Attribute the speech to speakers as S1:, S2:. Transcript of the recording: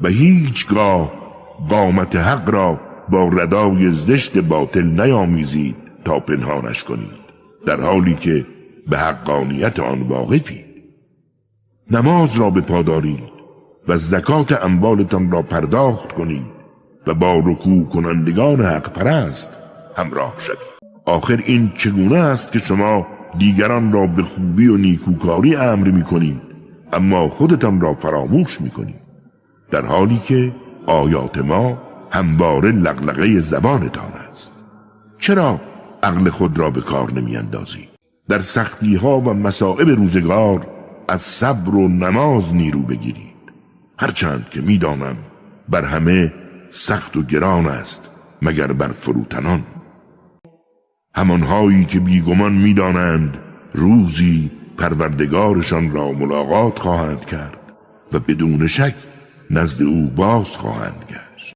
S1: و هیچگاه قامت حق را با ردای زشت باطل نیامیزید تا پنهانش کنید، در حالی که به حقانیت آن واقفید. نماز را به پا دارید و زکات اموالتان را پرداخت کنید و با رکوع کنندگان حق پرست همراه شوید. آخر این چگونه است که شما دیگران را به خوبی و نیکوکاری امر می کنید اما خودتان را فراموش می کنید، در حالی که آیات ما همواره لغلغه زبانتان است. چرا عقل خود را به کار نمی اندازید؟ در سختی ها و مصائب روزگار از صبر و نماز نیرو بگیرید، هرچند که می دانم بر همه سخت و گران است مگر بر فروتنان. همانهایی که بیگمان می دانند روزی پروردگارشان را ملاقات خواهند کرد و بدون شک نزد او باز خواهند گشت.